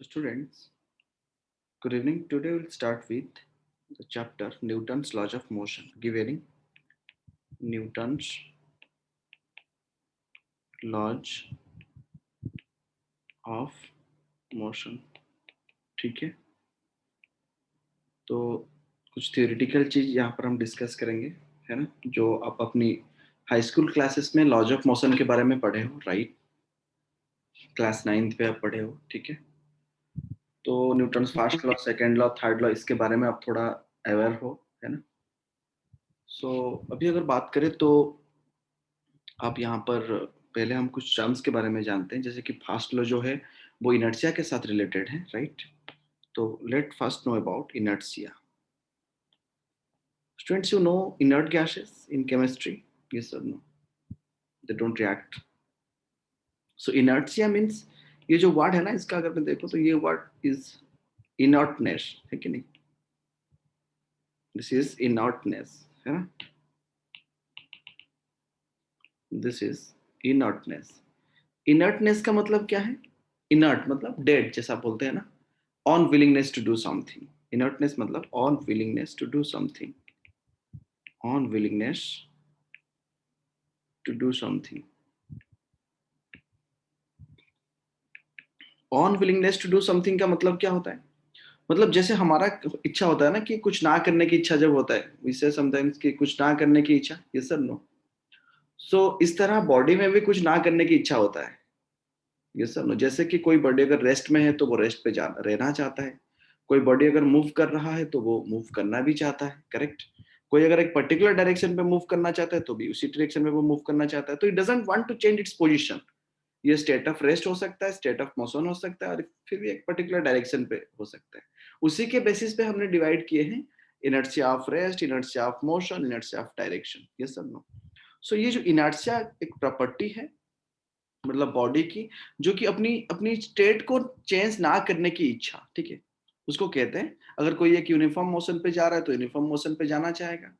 So students, good evening. Today we'll start with the chapter Newton's laws of motion. Given Newton's laws of motion. ठीक है, तो कुछ theoretical चीज यहाँ पर हम डिस्कस करेंगे, है ना, जो आप अपनी हाई स्कूल क्लासेस में लॉज ऑफ मोशन के बारे में पढ़े हो, राइट? क्लास 9th पे आप पढ़े हो, ठीक है। तो Newton's first law, second law, third law, इसके बारे में आप थोड़ा अवेयर हो, है ना। सो अभी अगर बात करें तो आप यहाँ पर पहले हम कुछ टर्म्स के बारे में जानते हैं, जैसे कि फास्ट लॉ जो है वो इनर्शिया के साथ रिलेटेड है, राइट? तो let first know about inertia. Students, you know inert gases in chemistry? Yes और no? They don't react. So inertia means, ये जो वर्ड है ना, इसका अगर मैं देखूं तो ये वर्ड इज इनर्टनेस, है कि नहीं? दिस इज इनर्टनेस, है ना। This is inertness. इनर्टनेस का मतलब क्या है? इनर्ट मतलब डेड, जैसा बोलते हैं ना, unwillingness to do something. Inertness मतलब unwillingness to do something, unwillingness to do something. Unwillingness to do something का मतलब क्या होता है? मतलब जैसे हमारा इच्छा होता है ना कि कुछ ना करने की इच्छा जब होता है, वी से समटाइम्स कि कुछ ना करने की इच्छा, ये सर नो। सो इस तरह बॉडी में भी कुछ ना करने की इच्छा होता है, ये सर नो। जैसे कि कोई बॉडी अगर रेस्ट में है तो वो रेस्ट पे जा रहना चाहता है, कोई बॉडी अगर मूव कर रहा है तो वो मूव करना भी चाहता है, करेक्ट? कोई अगर एक पर्टिकुलर डायरेक्शन पे मूव करना चाहता है तो भी उसी डायरेक्शन में वो मूव करना चाहता है, तो it doesn't want to change its position. ये स्टेट ऑफ रेस्ट हो सकता है, स्टेट ऑफ मोशन हो सकता है, और फिर भी एक पर्टिकुलर डायरेक्शन पे हो सकता है। उसी के बेसिस पे हमने डिवाइड किए हैं inertia of rest, inertia of motion, inertia of direction, ये सब नो। सो ये जो इनर्शिया एक प्रॉपर्टी है, मतलब बॉडी की, जो कि अपनी अपनी स्टेट को चेंज ना करने की इच्छा, ठीक है, उसको कहते हैं। अगर कोई एक यूनिफॉर्म मोशन पे जा रहा है तो यूनिफॉर्म मोशन पे जाना चाहेगा,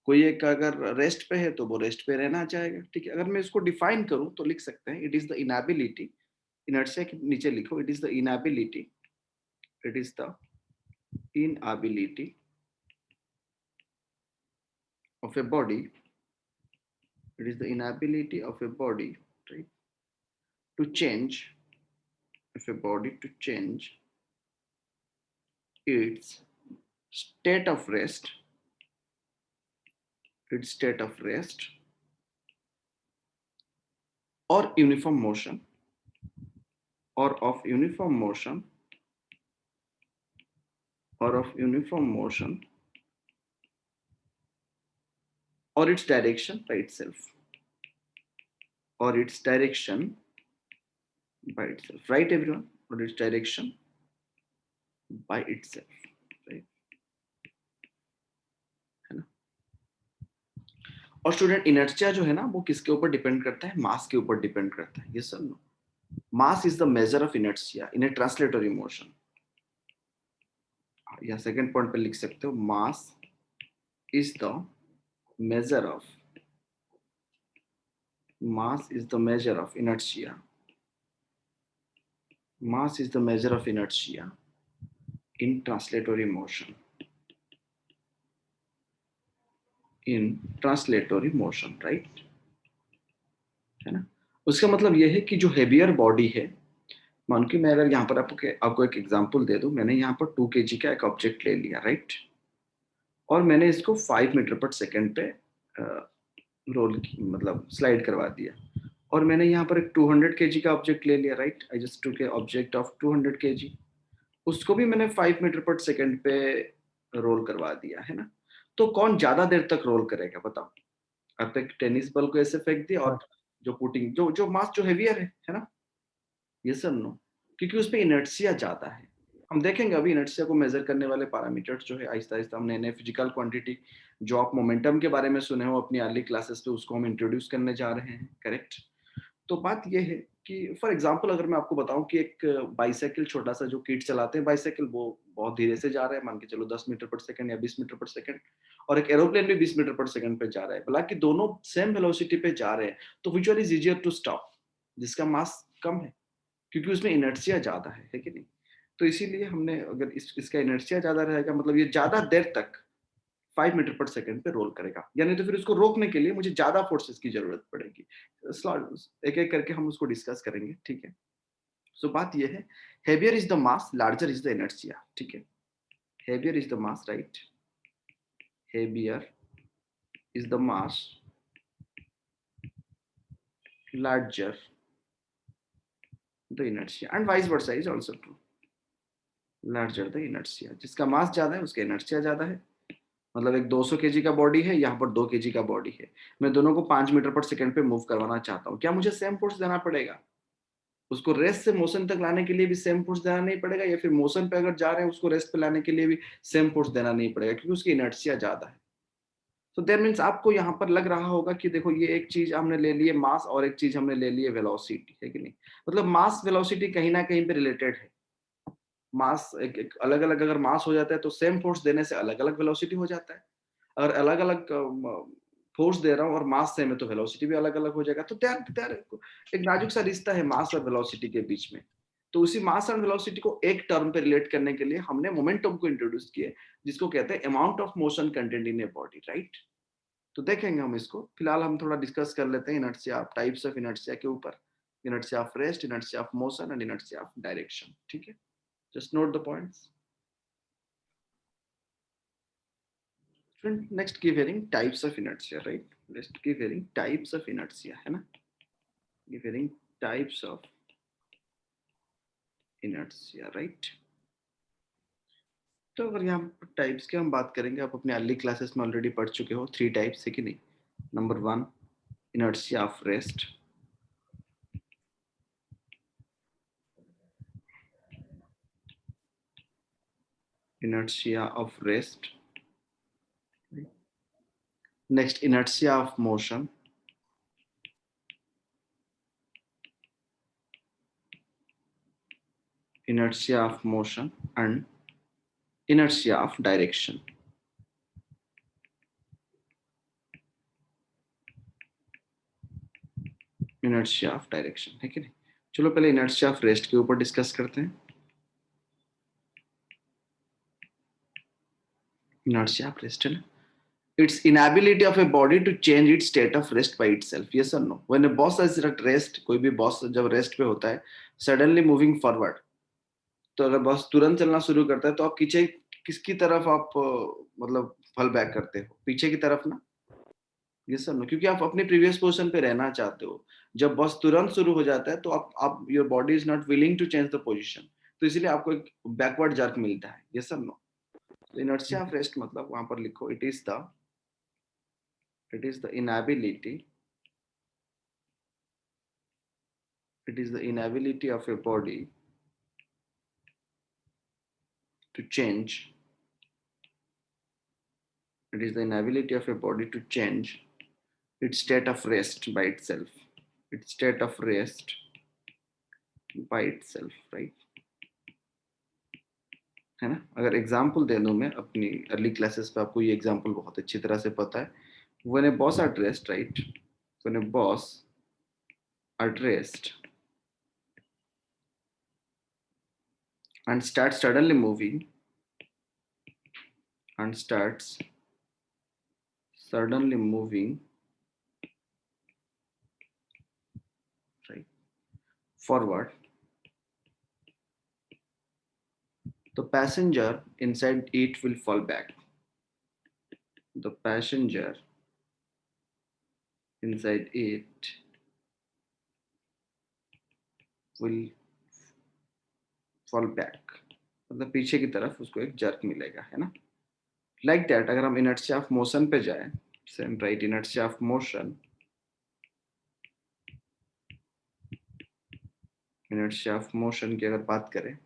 कोई एक अगर रेस्ट पे है तो वो रेस्ट पे रहना चाहेगा, ठीक है। अगर मैं इसको डिफाइन करूं तो लिख सकते हैं, it is the inability, inertia के नीचे लिखो, it is the inability, it is the inability of a body, it is the inability of a body, right, to change, of a body to change its state of rest, its state of rest or uniform motion, or of uniform motion, or of uniform motion, or its direction by itself, or its direction by itself, right everyone? Or its direction by itself, right, है ना। और student, inertia जो है ना वो किसके ऊपर depend करता है? मास के ऊपर डिपेंड करता है, ये सब know. Mass is the measure of inertia in a translatory motion, या सेकंड पॉइंट पे लिख सकते हो, mass is the measure of, mass is the measure of inertia, mass is the measure of inertia in translatory motion, in translatory motion, right, है ना। उसका मतलब यह है कि जो हेवियर बॉडी है, मान के मैं अगर यहाँ पर आपको एक एग्जांपल दे दूं, मैंने यहाँ पर 2 kg का एक ऑब्जेक्ट ले लिया, राइट, और मैंने इसको 5 मीटर पर सेकेंड पे रोल मतलब स्लाइड करवा दिया, और मैंने यहाँ पर एक 200 kg का ऑब्जेक्ट ले लिया, राइट, आई जस्ट टूक ए ऑब्जेक्ट ऑफ 200 kg, उसको भी मैंने 5 मीटर पर सेकेंड पे रोल करवा दिया, है ना। तो कौन ज्यादा देर तक रोल करेगा बताओ? आप एक टेनिस बॉल को ऐसे फेंक दिया, और जो पुटिंग जो जो मास जो हेवियर है ना, ये सब नो, क्योंकि उसपे इनर्शिया ज्यादा है। हम देखेंगे अभी इनर्शिया को मेजर करने वाले पैरामीटर्स जो है, आहिस्ता आहिस्ता हम नए नए फिजिकल क्वांटिटी, जो आप मोमेंटम के बारे में सुने हो अपनी अर्ली क्लासेस पे, उसको हम इंट्रोड्यूस करने जा रहे हैं, करेक्ट। तो बात ये है कि फॉर एग्जांपल अगर मैं आपको बताऊं कि एक बाइसाइकिल, छोटा सा जो किड चलाते हैं बाइसाइकिल, वो बहुत धीरे से जा रहा है, मान के चलो 10 मीटर पर सेकंड या 20 मीटर पर सेकंड, और एक एरोप्लेन भी 20 मीटर पर सेकंड पे जा रहा है, हालांकि दोनों सेम वेलोसिटी पे जा रहे हैं, तो which one is easier to stop? जिसका मास कम है, क्योंकि उसमें इनर्शिया ज्यादा है कि नहीं। तो इसीलिए हमने अगर इसका इनर्शिया ज्यादा रहेगा, मतलब ये ज्यादा देर तक 5 मीटर पर सेकंड पे रोल करेगा, यानी तो फिर उसको रोकने के लिए मुझे ज्यादा फोर्सेस की जरूरत पड़ेगी। एक एक करके हम उसको डिस्कस करेंगे, ठीक है। सो बात ये है, heavier is the mass, larger is the inertia, ठीक है। Heavier is the mass, right, heavier is the mass, larger the inertia, and vice versa is also true, larger the inertia, जिसका मास ज्यादा है उसका इनर्शिया ज्यादा है। मतलब एक 200 केजी का बॉडी है, यहाँ पर 2 केजी का बॉडी है, मैं दोनों को 5 मीटर पर सेकंड पे मूव करवाना चाहता हूँ, क्या मुझे सेम फोर्स देना पड़ेगा? उसको रेस्ट से मोशन तक लाने के लिए भी सेम फोर्स देना नहीं पड़ेगा, या फिर मोशन पे अगर जा रहे हैं उसको रेस्ट पे लाने के लिए भी सेम फोर्स देना नहीं पड़ेगा, क्योंकि उसकी इनर्शिया ज्यादा है। तो देयर मीन्स आपको यहाँ पर लग रहा होगा कि देखो ये एक चीज हमने ले लिए मास और एक चीज हमने ले लिए वेलोसिटी, है कि नहीं? मतलब मास वेलोसिटी कहीं ना कहीं पे रिलेटेड है। मास एक अलग अलग अगर मास हो जाता है तो सेम फोर्स देने से अलग अलग वेलोसिटी हो जाता है। अगर अलग अलग फोर्स दे रहा हूँ और मास सेम है तो वेलोसिटी भी अलग अलग हो जाएगा। तो त्यार एक नाजुक सा रिश्ता है मास और वेलोसिटी के बीच में। तो उसी मास एंड वेलोसिटी को एक टर्म पे रिलेट करने के लिए हमने मोमेंटम को इंट्रोड्यूस किया, जिसको कहते हैं amount of motion content in a body, right. तो देखेंगे हम इसको, फिलहाल हम थोड़ा डिस्कस कर लेते हैं इनर्शिया, टाइप्स ऑफ इनर्शिया के ऊपर। Inertia of rest, inertia of motion and inertia of direction, ठीक है। Just note the points. Next keep hearing types of inertia, right. Next keep hearing types of inertia, है ना। Keep hearing types of inertia, right. तो अगर यहाँ types की हम बात करेंगे, आप अपने अर्ली क्लासेस में ऑलरेडी पढ़ चुके हो, 3 टाइप्स है कि नहीं। Number 1 inertia of rest, inertia of rest. Next, inertia of motion. Inertia of motion and inertia of direction. Inertia of direction, है कि नहीं? चलो पहले inertia of rest के ऊपर डिस्कस करते हैं। Inertia of rest है ना, it's inability of a body to change its state of rest by itself, yes or no? When a boss is at rest, कोई भी बॉस जब रेस्ट पे होता है, suddenly moving forward, तो अगर बॉस तुरंत चलना शुरू करता है तो आप पीछे किसकी तरफ आप मतलब फॉल बैक करते हो? पीछे की तरफ ना, यस सर नो, क्योंकि आप अपनी प्रीवियस पोजीशन पे रहना चाहते हो। जब बस तुरंत शुरू हो जाता है तो आप your body is not willing to change the position, तो इसीलिए आपको एक बैकवर्ड जर्क मिलता है, यस सर नो। तो इनर्शिया ऑफ रेस्ट मतलब वहां पर लिखो, it is the inability, it is the inability of a body to change, it is the inability of a body to change its state of rest by itself, its state of rest by itself, right, है ना। अगर example दे दूं मैं अपनी early classes पे, आपको ये example बहुत अच्छी तरह से पता है। When A boss at rest, right, when A boss at rest and starts suddenly moving and starts suddenly moving, right, forward, the passenger inside it will fall back, the passenger inside it will fall back, मतलब पीछे की तरफ उसको एक jerk मिलेगा, है ना। Like that अगर हम इनर्शिया ऑफ मोशन पे जाए, same right, inertia of motion, inertia of motion की अगर बात करें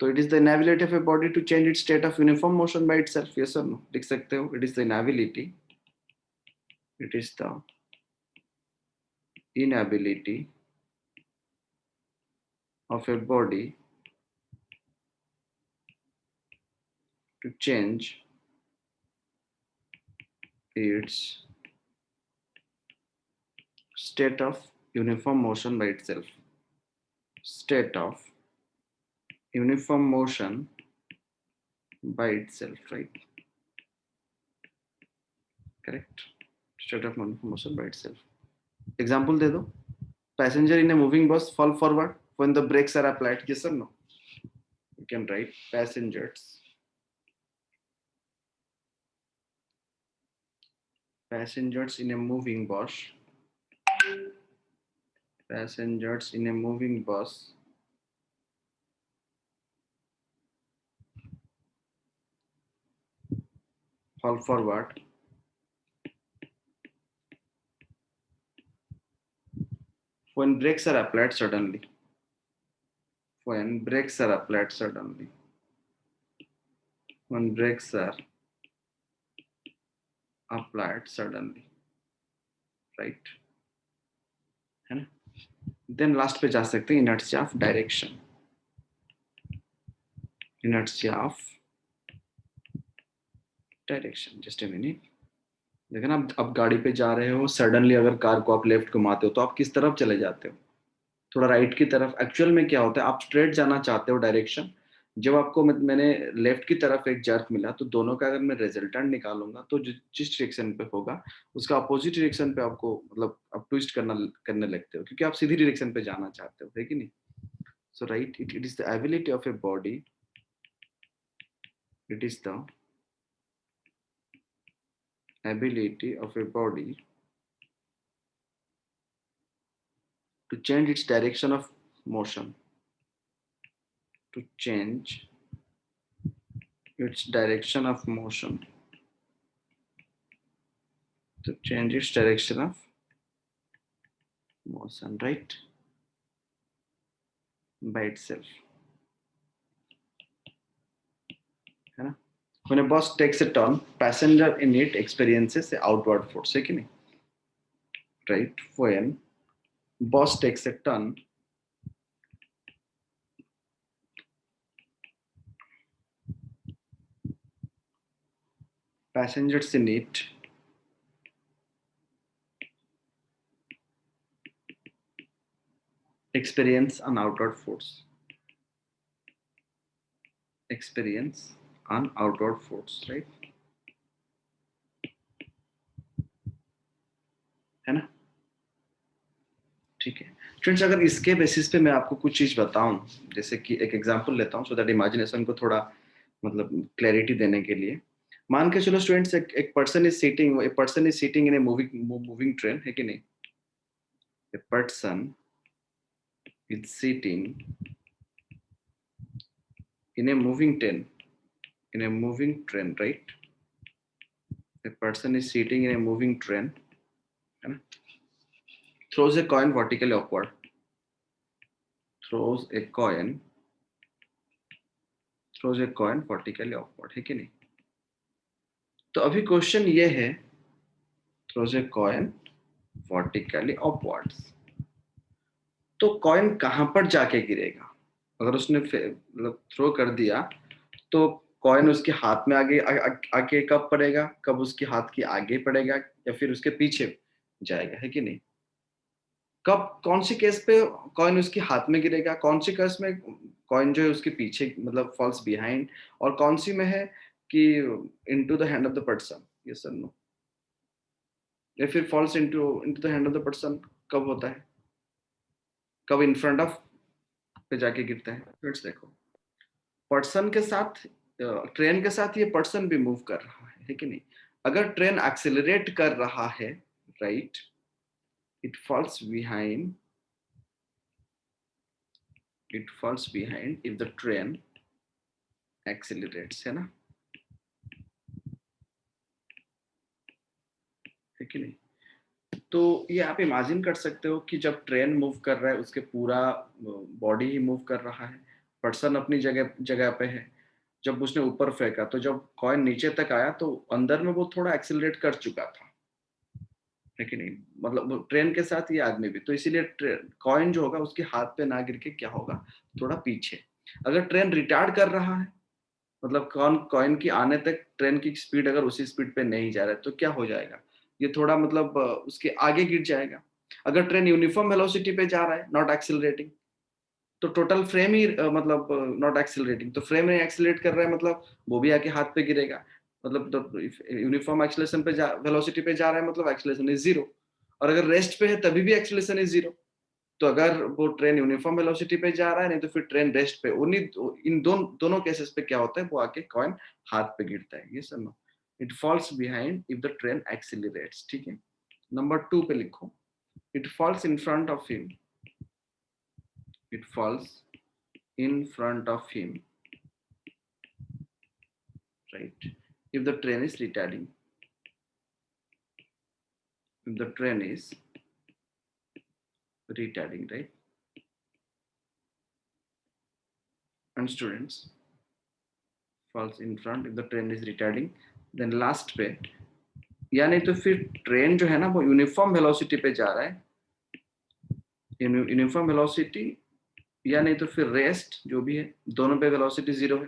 तो it is the inability of a body to change its state of uniform motion by itself, yes or no? लिख सकते हो, it is the inability, it is the inability of a body to change its state of uniform motion by itself, state of uniform motion by itself, right, correct, state of uniform motion by itself. Example दे दो। Passenger in a moving bus fall forward when the brakes are applied, yes or no? You can write passengers in a moving bus, passengers in a moving bus fall forward when brakes are applied suddenly, when brakes are applied suddenly, when brakes are applied suddenly, right, है ना? Then last पे जा सकते हैं, inertia of direction, inertia of direction. Just a minute, देखो ना, अब गाड़ी पे जा रहे हो, सडनली अगर कार को आप लेफ्ट घुमाते हो तो आप किस तरफ चले जाते हो? थोड़ा राइट की तरफ। एक्चुअल में क्या होता है, आप स्ट्रेट जाना चाहते हो डायरेक्शन, जब आपको मैंने लेफ्ट की तरफ एक जर्क मिला तो दोनों का अगर मैं रिजल्टेंट निकालूंगा तो जिस डायरेक्शन पे होगा उसका अपोजिट डायरेक्शन पे आपको मतलब आप ट्विस्ट करने लगते हो, क्योंकि आप सीधी डायरेक्शन पे जाना चाहते हो, है कि नहीं? So right, it is the ability of a body, it is the ability of a body to change its direction of motion, to change its direction of motion, to change its direction of motion, right, by itself, है ना? When a bus takes a turn, passenger in it experiences a outward force, है कि नहीं? Right, when bus takes a turn, passengers in it experience an outward force, experience an outward force, right, है ना? ठीक है friends, अगर इसके basis पे मैं आपको कुछ चीज बताऊं, जैसे कि एक एग्जांपल लेता हूं सो दैट इमेजिनेशन को थोड़ा मतलब क्लैरिटी देने के लिए। मान के चलो स्टूडेंट्स, एक person is sitting in a moving train, है कि नहीं? A person is sitting in a moving train, in a moving train, right? A person is sitting in a moving train, है ना? Throws a coin vertically upward, throws a coin, throws a coin vertically upward, है कि नहीं? तो अभी question ये है, throws a coin vertically upwards, तो कॉइन कहां पर जाके गिरेगा? अगर उसने मतलब थ्रो कर दिया तो कॉइन उसके हाथ में आगे आके कब पड़ेगा, कब उसके हाथ के आगे पड़ेगा या फिर उसके पीछे जाएगा, है कि नहीं? कब कौन सी केस पे कॉइन उसके हाथ में गिरेगा, कौन सी केस में कॉइन जो है उसके पीछे मतलब फॉल्स बिहाइंड, और कौन सी में है कि into the hand of the person, yes और नो? या फिर falls into into the hand of the person कब होता है, कब इन फ्रंट ऑफ पे जाके गिरता है? फ्रेंड्स देखो, पर्सन के साथ ट्रेन के साथ ये पर्सन भी मूव कर रहा है कि नहीं? अगर ट्रेन एक्सेलरेट कर रहा है, right, it falls behind, it falls behind if the train accelerates, है ना? है कि नहीं? तो ये आप इमेजिन कर सकते हो कि जब ट्रेन मूव कर रहा है उसके पूरा बॉडी ही मूव कर रहा है, पर्सन अपनी जगह जगह पे है। जब उसने ऊपर फेंका तो जब कॉइन नीचे तक आया तो अंदर में वो थोड़ा एक्सेलरेट कर चुका था, है कि नहीं? मतलब वो ट्रेन के साथ ये आदमी भी, तो इसीलिए कॉइन जो होगा उसके हाथ पे ना गिर के क्या होगा, थोड़ा पीछे। अगर ट्रेन रिटार्ड कर रहा है, मतलब कॉइन की आने तक ट्रेन की स्पीड अगर उसी स्पीड पे नहीं जा रहा है तो क्या हो जाएगा, ये थोड़ा मतलब उसके आगे गिर जाएगा। अगर ट्रेन यूनिफॉर्म वेलोसिटी पे जा रहा है, नॉट एक्सिलरेटिंग, तो टोटल फ्रेम ही मतलब नॉट एक्सिलरेटिंग, तो फ्रेम नहीं एक्सिलरेट कर रहा है मतलब वो भी आके हाथ पे गिरेगा, मतलब यूनिफॉर्म एक्सिलेशन पे वेलोसिटी पे जा रहा है मतलब एक्सिलेशन इज जीरो, और अगर रेस्ट पे है तभी भी एक्सिलेशन इज जीरो। तो अगर वो ट्रेन यूनिफॉर्म वेलोसिटी पे जा रहा है, नहीं तो फिर ट्रेन रेस्ट पे, उन्हीं इन दोनों केसेस पे क्या होता है, वो आके कॉइन हाथ पे गिरता है। ये sir no, it falls behind if the train accelerates. ठीक है, नंबर 2 पे लिखो, it falls in front of him, it falls in front of him, right? If the train is retarding, if the train is retarding, right? And students falls in front if the train is retarding, then last पे, या नहीं तो फिर train जो है ना वो uniform velocity पे जा रहा है, यूनिफॉर्म वेलोसिटी, या नहीं तो फिर रेस्ट जो भी है, दोनों पे वेलोसिटी जीरो है,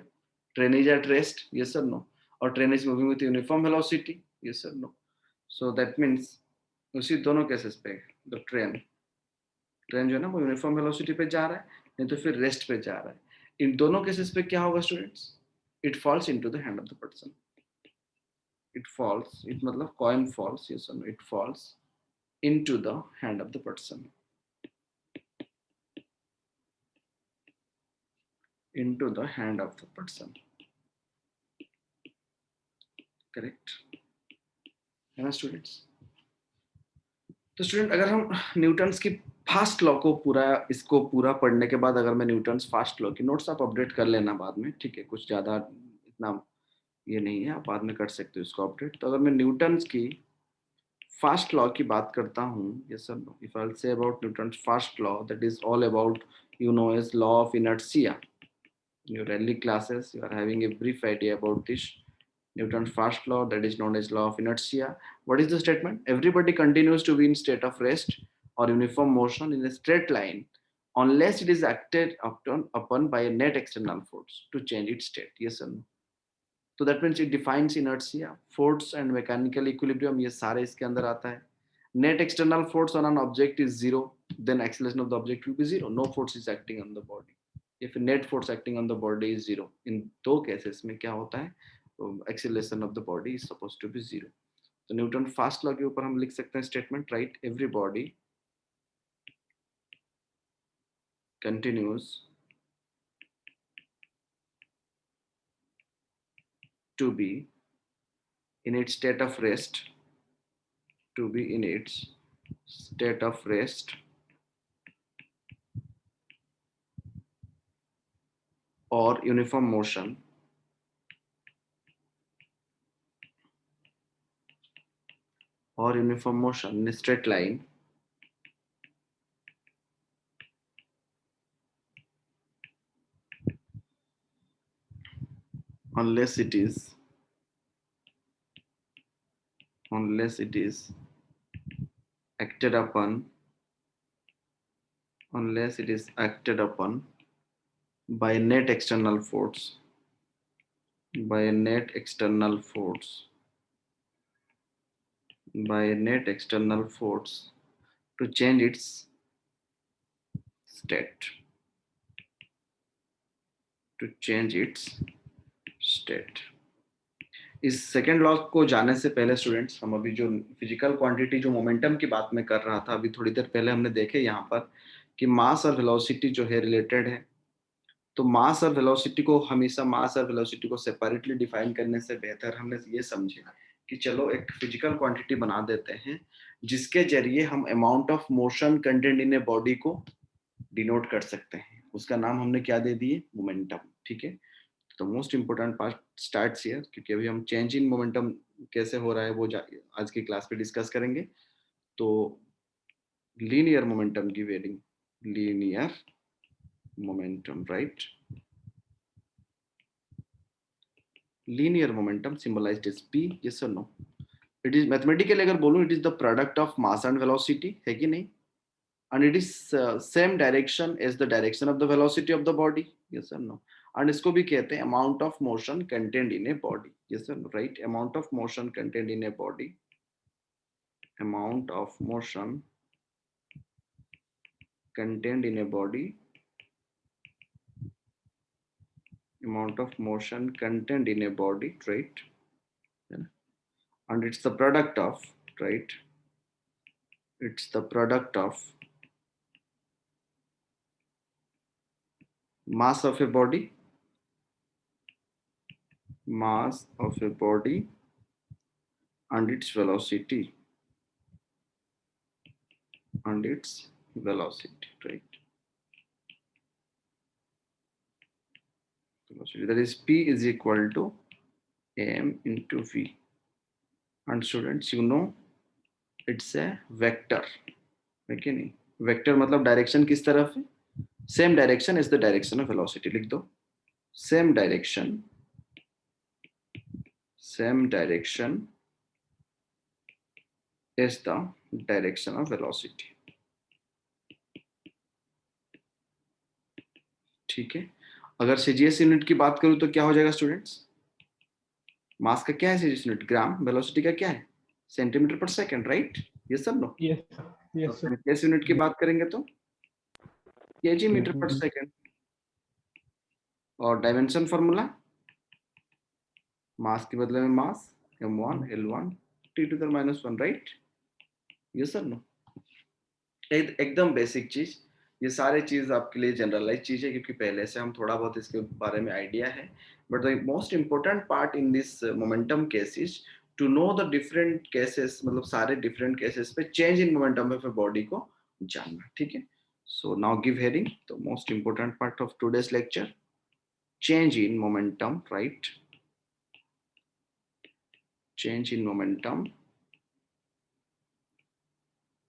train is at rest, yes sir no, और train is moving with uniform velocity, yes sir no. So that means उसी दोनों केसेस पे द ट्रेन, ट्रेन जो है ना वो यूनिफॉर्म वेलोसिटी पे जा रहा है, नहीं तो फिर रेस्ट पे जा रहा है, इन दोनों केसेस पे क्या होगा students, it falls into the hand of the person, it falls, it मतलब कॉइन फॉल्स, यस और no, it falls into the hand of the person, into the hand of the person, correct है ना students. तो student अगर हम Newton's की fast law को पूरा, इसको पूरा पढ़ने के बाद अगर मैं न्यूटन्स फास्ट लॉ की नोट्स आप अपडेट कर लेना बाद में, ठीक है, कुछ ज़्यादा इतना ये नहीं है, आप बाद में कर सकते हो इसको अपडेट। तो अगर मैं न्यूटन्स की फास्ट लॉ की बात करता हूँ, yes sir no, if I will say about Newton's first law, that is all about, you know, as law of inertia. In your early classes you are having a brief idea about this Newton's first law, that is known as law of inertia. What is the statement? Everybody continues to be in state of rest or uniform motion in a straight line unless it is acted upon by a net external force to change its state, yes or no? तो that means it defines inertia, force and mechanical equilibrium, ये सारे इसके अंदर आता है। Net external force on an object is zero, then acceleration of the object will be zero, no force is acting on the body, if net force acting on the body is zero, इन दो cases में क्या होता है, acceleration of the body is suppose to be zero. तो Newton fast law के ऊपर हम लिख सकते हैं statement, right, every body continues to be in its state of rest, to be in its state of rest or uniform motion in a straight line unless it is acted upon, unless it is acted upon by a net external force, by a net external force, by a net external force to change its state, to change its state। इस second law को जाने से पहले students, हम अभी जो physical quantity जो momentum की बात में कर रहा था अभी थोड़ी देर पहले, हमने देखे यहाँ पर कि मास और वेलोसिटी जो है रिलेटेड है। तो मास और वेलोसिटी को, हमेशा मास और वेलोसिटी को सेपरेटली डिफाइन करने से बेहतर हमने ये समझे कि चलो एक फिजिकल क्वांटिटी बना देते हैं जिसके जरिए हम amount of motion content in A body को डिनोट कर सकते हैं। उसका नाम हमने क्या दे दिए, मोमेंटम। ठीक है, तो most important part starts here, क्योंकि अभी हम चेंज इन मोमेंटम कैसे हो रहा है वो आज की क्लास पे डिस्कस करेंगे। तो लीनियर मोमेंटम की वेरिंग, linear momentum, right, linear momentum symbolized as p, yes और नो। इट इज मैथमेटिकली अगर बोलूं, it is the product of mass and velocity, है कि नहीं, and it is same direction as the direction of the velocity of the body, yes or no। and इसको भी कहते हैं amount of motion contained in a body, yes or no, right, amount of motion contained in a body, amount of motion contained in a body amount of motion contained in a body, right? And it's the product of, right? It's the product of mass of a body, mass of a body, and its velocity, and its velocity, right? Velocity, that is P is equal to m into v. And students, you know, it's a vector, है नहीं? Vector मतलब direction किस तरफ है? Same direction is the direction of velocity. लिख दो. Same direction is the direction of velocity. ठीक है. अगर सीजीएस यूनिट की बात करूं तो क्या हो जाएगा स्टूडेंट्स? मास का क्या है सीजीएस यूनिट? ग्राम. वेलोसिटी का क्या है? सेंटीमीटर पर सेकंड, राइट? ये सब know. Yes sir. CGS unit की बात करेंगे तो केजी मीटर पर सेकंड. और डायमेंशन फार्मूला मास के बदले में mass m1 l1 t to the -1, right? ये सब नो. एकदम बेसिक चीज. ये सारे चीज आपके लिए जनरलाइज चीज है क्योंकि पहले से हम थोड़ा बहुत इसके बारे में आइडिया है. But the most important part in this momentum case is to know the different cases, मतलब सारे डिफरेंट केसेस पे change in momentum of a body को जानना. ठीक है. So now give heading the most important part of today's lecture, change in momentum, right? Change in momentum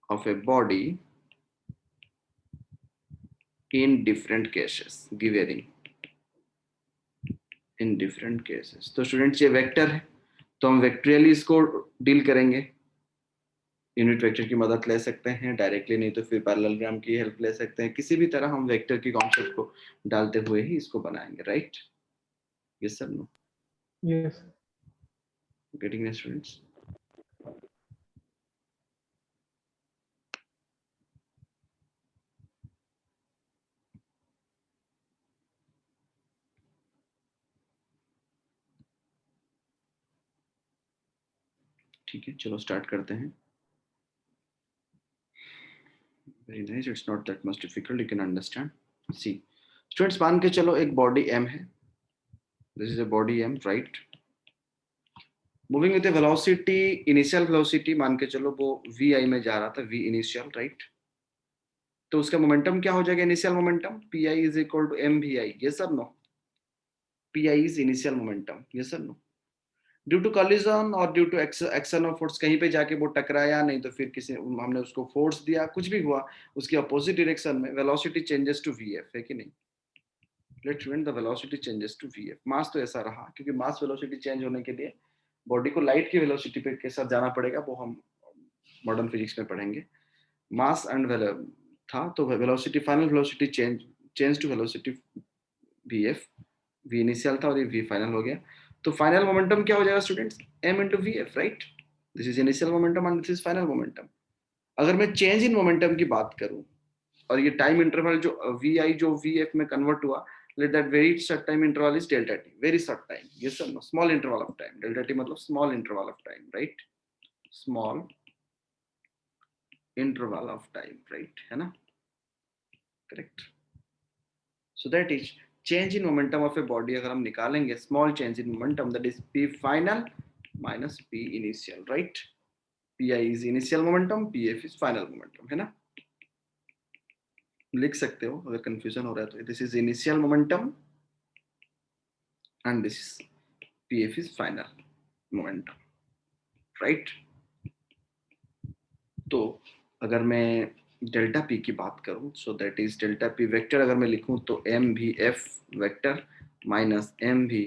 of a body in different cases. Give heading. In different cases. तो students ये vector है तो हम वेक्टरियली इसको deal करेंगे. Unit vector की मदद ले सकते हैं डायरेक्टली, नहीं तो फिर पैरेललोग्राम की हेल्प ले सकते हैं. किसी भी तरह हम वेक्टर की कॉन्सेप्ट को डालते हुए ही इसको बनाएंगे, right? Yes sir, no? Yes. Getting it students? ठीक है, चलो स्टार्ट करते हैं. Very nice. It's not that much difficult. You can understand. See, students, मान के चलो एक body M है. This is a body M, right? Moving with a velocity, initial velocity मान के चलो वो vi में जा रहा था, v initial, right? तो उसका मोमेंटम क्या हो जाएगा? Initial momentum pi is equal to mvi. Yes or no? pi is initial momentum. Yes or no? Due to collision और due to action of force, कहीं पे जाके वो टकराया, नहीं तो फिर किसी हमने उसको फोर्स दिया, कुछ भी हुआ, उसकी अपोजिट डायरेक्शन में वेलोसिटी चेंजेस टू vf, है कि नहीं? Let's student, the velocity changes to vf. Mass तो ऐसा रहा क्योंकि मास वेलोसिटी चेंज होने के लिए बॉडी को लाइट की वेलोसिटी पे के साथ जाना पड़ेगा, वो हम मॉडर्न फिजिक्स में पढ़ेंगे. मास एंड था तो velocity, final velocity change to velocity vf. v initial था और ये v फाइनल हो गया. तो फाइनल मोमेंटम क्या हो जाएगा students? m into vf, right? This is initial momentum and this is final momentum. अगर मैं चेंज इन मोमेंटम की बात करूं और ये टाइम इंटरवल जो vi जो vf में कन्वर्ट हुआ, let that very short time interval is delta t. Very short time, yes और no? Small interval of time. Delta t मतलब small interval of time, right? Small interval of time, right? है ना? Correct. So that is change in momentum of a body. अगर हम निकालेंगे small change in momentum, that is p final minus p initial, right? pi is initial momentum, pf is final momentum, है ना? लिख सकते हो अगर कंफ्यूजन हो रहा है तो. This is initial momentum and this is pf is final momentum, right? तो अगर मैं डेल्टा p की बात करूं, सो that is delta p vector अगर मैं लिखूं तो mvf vector minus mvi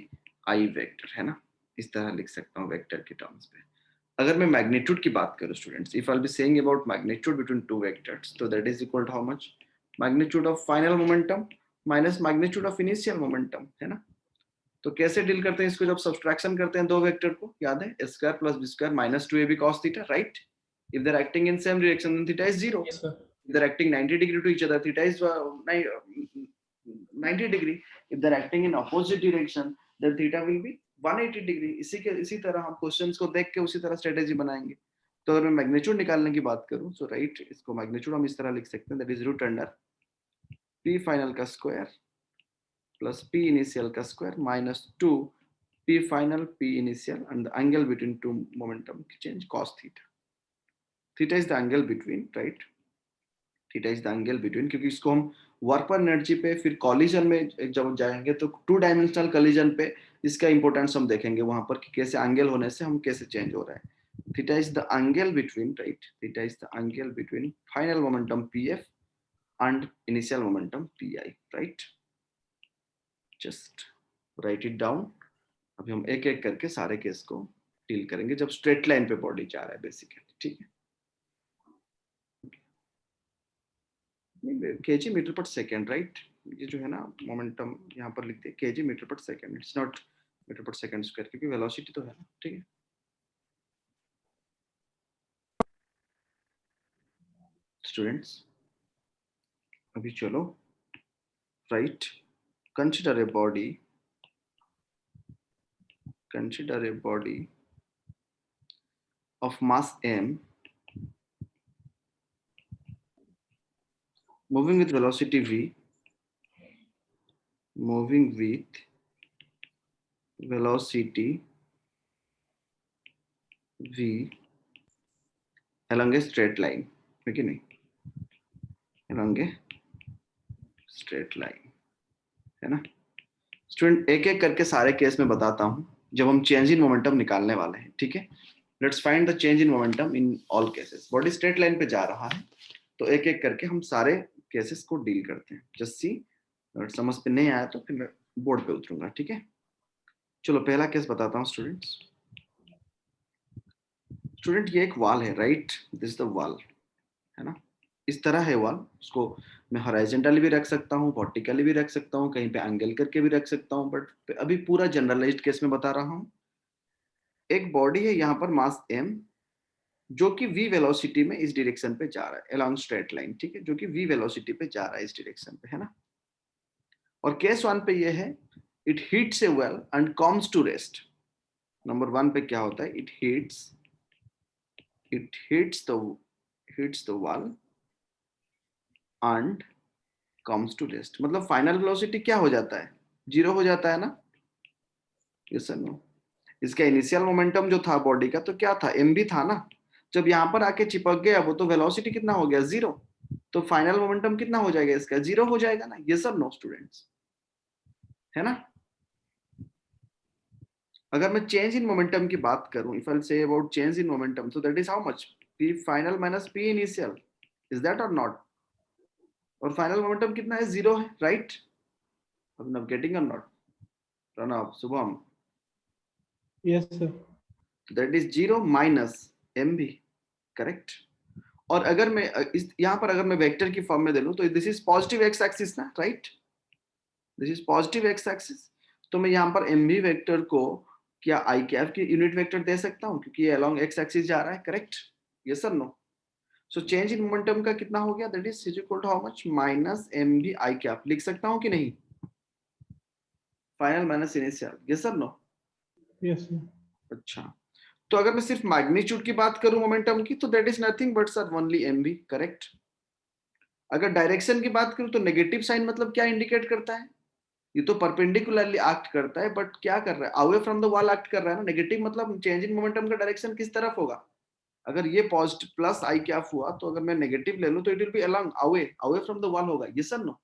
vector, है ना? इस तरह लिख सकता हूं वेक्टर के टर्म्स पे. अगर मैं मैग्नीट्यूड की बात करूं students, if I will be saying about magnitude between two vectors, तो that is equal to how much? Magnitude of final momentum minus magnitude of initial momentum, है ना? तो कैसे डील करते हैं इसको? जब सब्सट्रैक्शन करते हैं दो वेक्टर को, याद है? a square plus b square minus 2ab cos theta, right? If they're acting in same direction then theta is 0. Yes, sir. If they're acting 90 degree to each other, theta is 90 degree. If they're acting in opposite direction, then theta will be 180 degree. इसी तरह हम questions को देख के उसी तरह strategy बनाएंगे. तो अगर मैं मैग्नीट्यूड निकालने की बात करूं, सो राइट, इसको मैग्नीट्यूड हम इस तरह लिख सकते हैं, that is root under p final का स्क्वायर प्लस p इनिशियल का square minus 2 p final p initial and the angle between two momentum change cos theta. Theta is the angle between, right? Theta is the angle between, क्योंकि इसको हम work पर energy पे फिर collision में जब जाएंगे तो 2 डायमेंशनल कॉलिजन पे इसका इंपॉर्टेंस हम देखेंगे वहां पर कि कैसे एंगल होने से हम कैसे चेंज हो रहा है. Theta is the angle between, right? Theta is the angle between final momentum pf and initial momentum pi, right? Just write it down. अभी हम एक एक करके सारे केस को डील करेंगे जब स्ट्रेट लाइन पे बॉडी जा रहा है बेसिकली. ठीक है, केजी मीटर पर सेकेंड, राइट? ये जो है ना मोमेंटम यहाँ पर लिखते हैं केजी मीटर पर सेकेंड, इट्स नॉट मीटर पर सेकेंड स्क्वायर, क्योंकि वेलोसिटी तो है ना. ठीक है, स्टूडेंट्स अभी चलो, right, consider a body of mass m moving with velocity v, moving with velocity v along a straight line, है कि नहीं? along a straight line, है ना स्टूडेंट? एक एक करके सारे केस में बताता हूं जब हम चेंज इन मोमेंटम निकालने वाले हैं. ठीक है, let's find the change in momentum in all cases. Body straight line पे जा रहा है तो एक एक करके हम सारे केसेस को डील करते हैं. जस्ट सी, अगर समझ पे नहीं आया तो फिर मैं बोर्ड पे उतरूंगा. ठीक है, चलो पहला केस बताता हूँ स्टूडेंट्स. स्टूडेंट ये एक वॉल है, राइट? दिस द वॉल, है ना? इस तरह है वॉल. उसको मैं हॉरिजॉन्टली भी रख सकता हूँ, वर्टिकली भी रख सकता हूँ, कहीं पे एंगल करके भी रख सकता हूँ, बट अभी पूरा जनरलाइज्ड केस में बता रहा हूँ. एक बॉडी है यहाँ पर मास m जो कि v वेलोसिटी में इस डायरेक्शन पे जा रहा है अलोंग स्ट्रेट लाइन. ठीक है, जो कि v वेलोसिटी पे जा रहा है इस डायरेक्शन पे, है ना? और केस 1 पे ये है, it hits a wall and comes to rest. Number 1 पे क्या होता है? इट hits the wall and comes to rest. मतलब फाइनल वेलोसिटी क्या हो जाता है? 0 हो जाता है ना? यस और नो? इसका इनिशियल मोमेंटम जो था बॉडी का तो क्या था? m भी था ना. जब यहाँ पर आके चिपक गया वो तो वेलोसिटी कितना हो गया? 0. तो फाइनल मोमेंटम कितना हो जाएगा इसका? 0 हो जाएगा ना. यस और नो स्टूडेंट्स, है ना? अगर मैं चेंज इन मोमेंटम की बात करूं, if I say about change in momentum, so that is how much? p final minus p initial. Is that or not? और फाइनल मोमेंटम कितना है? 0 है, राइट? अब गेटिंग और नॉट? प्रणव, शुभम, Yes, sir. That is 0 minus mv, correct? और अगर मैं इस यहाँ पर अगर मैं वेक्टर की फॉर्म में दे लूं तो this is positive X axis ना, right? This is positive X axis. तो मैं यहाँ पर mv वेक्टर को क्या आई कैप की यूनिट वेक्टर दे सकता हूँ, क्योंकि ये अलोंग एक्स एक्सिस जा रहा है, करेक्ट? यस और no? So change in momentum का कितना हो गया? That is equal to how much? Minus mv i cap. लिख सकता हूँ कि नहीं? Final minus initial. यस और नो? Yes, sir. अच्छा, तो अगर मैं सिर्फ मैग्नीट्यूड की बात करूं मोमेंटम की, तो that is nothing but sir only mv, correct? अगर डायरेक्शन की बात करूं तो नेगेटिव साइन मतलब क्या इंडिकेट करता है? ये तो परपेंडिकुलरली एक्ट करता है, बट क्या कर रहा है? Away from the wall act कर रहा है ना. नेगेटिव मतलब चेंज इन मोमेंटम का डायरेक्शन किस तरफ होगा? अगर ये पॉजिटिव प्लस आई क्या हुआ तो अगर मैं नेगेटिव ले लूं तो it will be along away from the wall होगा. यस और no?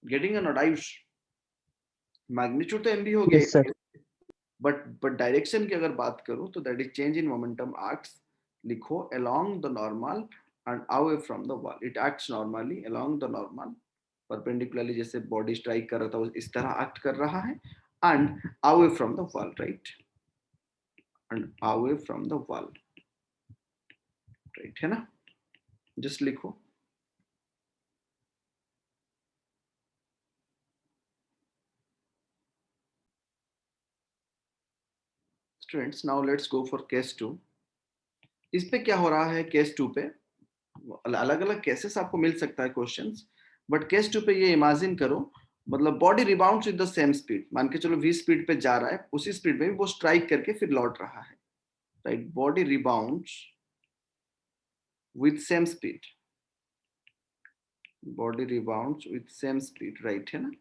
Getting or not Ayush? Magnitude तो mv हो Yes, sir. गया, बट डायरेक्शन की अगर बात करूं तो that is change in momentum acts, लिखो, along the normal and away from the wall. It acts normally along the normal, perpendicularly जैसे बॉडी स्ट्राइक कर रहा था इस तरह एक्ट कर रहा है, and away from the wall, right? And away from the wall, right, है ना? जस्ट लिखो. Students now let's go for case 2. इस पे क्या हो रहा है? केस 2 पे अलग अलग केसेस आपको मिल सकता है क्वेश्चंस, बट केस 2 पे ये इमेजिन करो, मतलब body rebounds with the same speed, मान के चलो v स्पीड पे जा रहा है, उसी स्पीड में वो स्ट्राइक करके फिर लौट रहा है, right? Body rebounds with same speed, body rebounds with same speed, right है ना?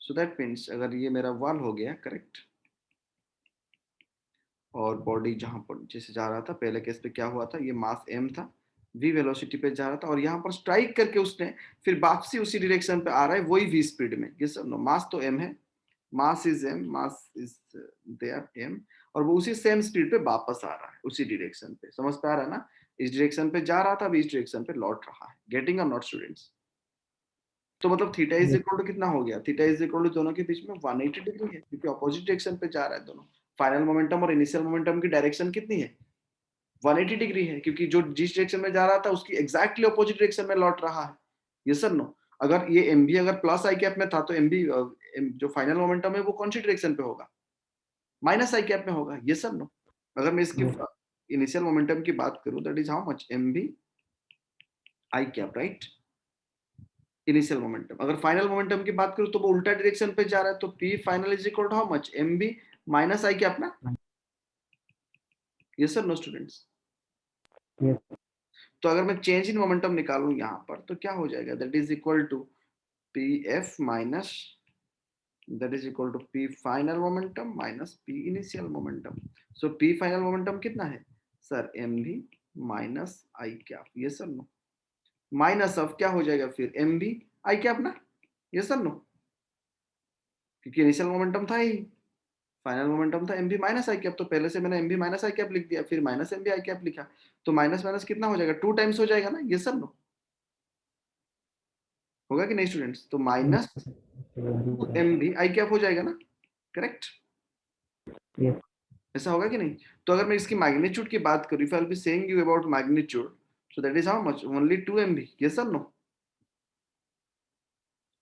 सो दैट मीन्स अगर ये मेरा वॉल हो गया, करेक्ट, और बॉडी जहां पर जैसे जा रहा था, पहले केस पे क्या हुआ था, ये मास m था, v वेलोसिटी पे जा रहा था, और यहाँ पर स्ट्राइक करके उसने फिर वापसी उसी डायरेक्शन पे आ रहा है, वही v स्पीड में, ये सब नो, मास तो m है, mass is m, mass is there m, और वो उसी सेम स्पीड पे वापस आ रहा है उसी डायरेक्शन पे, समझ पे आ रहा है ना? इस डायरेक्शन पे जा रहा था, अब इस डायरेक्शन पे लौट रहा है, गेटिंग और नॉट स्टूडेंट्स? तो मतलब थीटा इज इक्वल टू कितना हो गया, थीटा इज इक्वल टू दोनों के बीच में 180 डिग्री है, क्योंकि अपोजिट डायरेक्शन पे जा रहा है दोनों। फाइनल मोमेंटम और इनिशियल मोमेंटम की डायरेक्शन कितनी है, 180 डिग्री है, क्योंकि जो जिस डायरेक्शन में जा रहा था उसकी एग्जैक्टली अपोजिट डायरेक्शन में लौट रहा है, ये सर नो? अगर ये एम भी अगर प्लस आई कैप में था, तो एम भी जो फाइनल मोमेंटम है वो कौन सी डायरेक्शन पे होगा, माइनस आई कैप में होगा, ये सर नो? अगर मैं इसकी इनिशियल मोमेंटम की बात करूं, that is how much, m v i cap, right? Initial momentum. अगर फाइनल मोमेंटम की बात करूं तो वो उल्टा डायरेक्शन पे जा रहा है, तो p final is equal to how much, m B minus I cap ना, यस सर नो स्टूडेंट्स? तो अगर मैं चेंज इन मोमेंटम निकालूं यहाँ पर, तो क्या हो जाएगा, that is equal to p F minus, that is equal to p final momentum minus P initial momentum. So p final momentum कितना है सर, एम भी माइनस आई कैप, ये सर नो? माइनस ऑफ क्या हो जाएगा फिर, M B I cap ना, ये sir no? क्योंकि इनिशियल मोमेंटम था ही, फाइनल मोमेंटम था एम बी माइनस आई कैप, तो पहले से मैंने एम बी माइनस आई कैप लिख दिया, फिर minus M B I cap लिखा, तो माइनस माइनस कितना हो जाएगा, 2 टाइम्स हो जाएगा ना, ये सब नो? होगा कि नहीं स्टूडेंट्स? तो minus M B I cap हो जाएगा ना, करेक्ट? ऐसा होगा कि नहीं? तो अगर मैं इसकी मैग्नीट्यूड की बात करूं, if I will be saying you about magnitude, so that is how much, only 2 MB, yes और नो?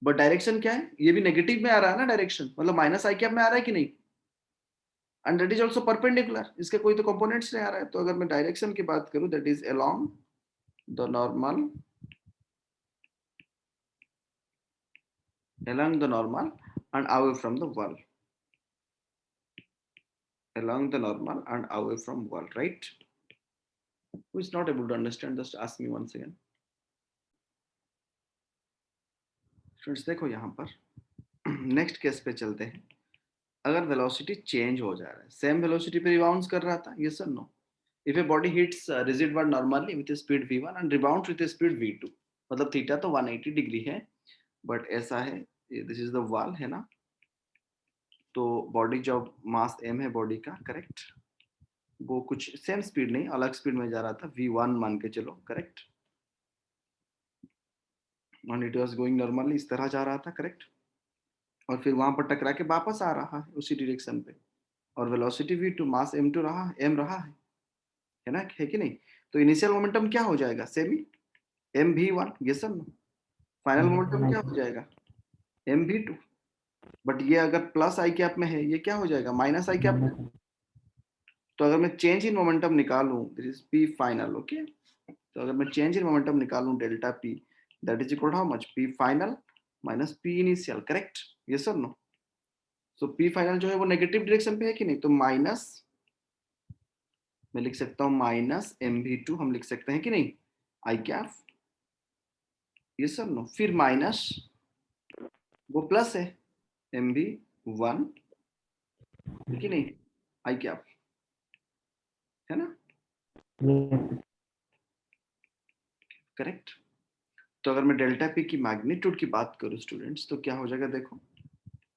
बट डायरेक्शन क्या है, ये भी नेगेटिव में आ रहा है ना डायरेक्शन, मतलब माइनस आई कैप में आ रहा है कि नहीं? And that is also perpendicular, इसके कोई तो कंपोनेंट्स नहीं आ रहा है, तो अगर मैं डायरेक्शन की बात करूं, that is along the normal, along the normal and away from the wall, along the normal and away from wall, right? Who is not able to understand, just ask me once again. Friends देखो यहाँ पर next case पे चलते हैं। अगर velocity change हो जा रहा है, सेम वेलोसिटी पे रिबाउंड कर रहा था, यस और no? If a body hits rigid one normally with speed v1 and rebounds with speed v2, मतलब थीटा तो 180 डिग्री है, बट ऐसा है, दिस इज द वॉल है ना, तो बॉडी जो मास m है बॉडी का, करेक्ट, वो कुछ सेम स्पीड नहीं, अलग स्पीड में जा रहा था, v1 मान के चलो, correct, and it was going normally, इस तरह जा रहा था, करेक्ट, और फिर वहां पर टकरा के वापस आ रहा है उसी डायरेक्शन पे, और वेलोसिटी v2 मास m2 रहा, m रहा है ना, है कि नहीं? तो इनिशियल मोमेंटम क्या हो जाएगा, सेम ही, m v1, ये सब ना? फाइनल मोमेंटम क्या हो जाएगा, m v2, बट ये अगर प्लस आई कैप में है, ये क्या हो जाएगा, माइनस आई कैप में। तो अगर मैं चेंज इन मोमेंटम निकालूं, this is p final, okay, तो अगर मैं चेंज इन मोमेंटम निकालूं delta p, that is equal to how much, p final minus p initial, correct, yes और नो? सो p फाइनल जो है वो नेगेटिव डायरेक्शन पे है कि नहीं, तो माइनस, मैं लिख सकता हूं माइनस mv2, हम लिख सकते हैं कि नहीं, आई कैप, यस और नो? फिर माइनस, वो प्लस है, mv1 कि नहीं, आई कैप, है ना, करेक्ट? तो अगर मैं डेल्टा पी की मैग्नीट्यूड की बात करूं स्टूडेंट्स, तो क्या हो जाएगा, देखो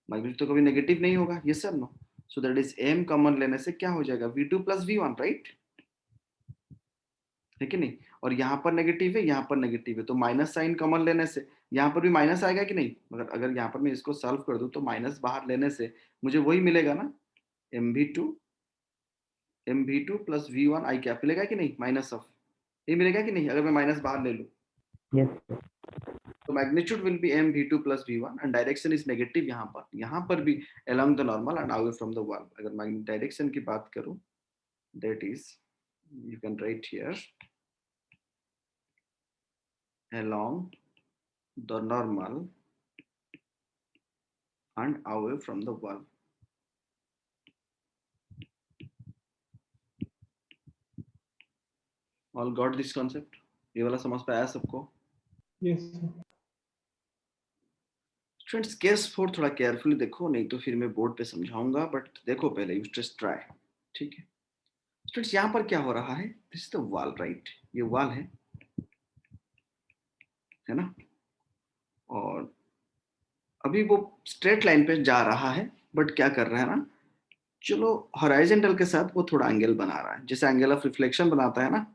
मैग्नीट्यूड तो कभी नेगेटिव नहीं होगा, yes sir no? So that is m common लेने से क्या हो जाएगा, v2 प्लस v1, राइट, है कि नहीं? और यहाँ पर नेगेटिव है, यहाँ पर नेगेटिव है, तो माइनस साइन कॉमन लेने से यहाँ पर भी माइनस आएगा कि नहीं? मगर अगर यहाँ पर मैं इसको सॉल्व कर दूं, तो माइनस बाहर लेने से मुझे वही मिलेगा ना, mv2 प्लस v1 आई कैप मिलेगा कि नहीं, माइनस ऑफ, ये मिलेगा कि नहीं, अगर मैं माइनस बाहर ले लूं? तो magnitude will be mv2 plus v1 and direction is negative, यहाँ पर भी along the normal and away from the wall. अगर मैं डायरेक्शन की बात करूं, that is, you can write here, along the normal and away from the wall. All got this concept? ये वाला समझ पे आया सबको? Yes, sir. स्टूडेंट्स केस 4 थोड़ा केयरफुली देखो, नहीं तो फिर मैं बोर्ड पे समझाऊंगा, बट देखो पहले, यू जस्ट ट्राई। ठीक है स्टूडेंट्स, यहाँ पर क्या हो रहा है? This is the wall, right? ये वॉल है ना? और अभी वो स्ट्रेट लाइन पे जा रहा है, बट क्या कर रहा है ना, चलो हॉराइजॉन्टल के साथ वो थोड़ा एंगल बना रहा है, जैसे एंगल ऑफ रिफ्लेक्शन बनाता है ना।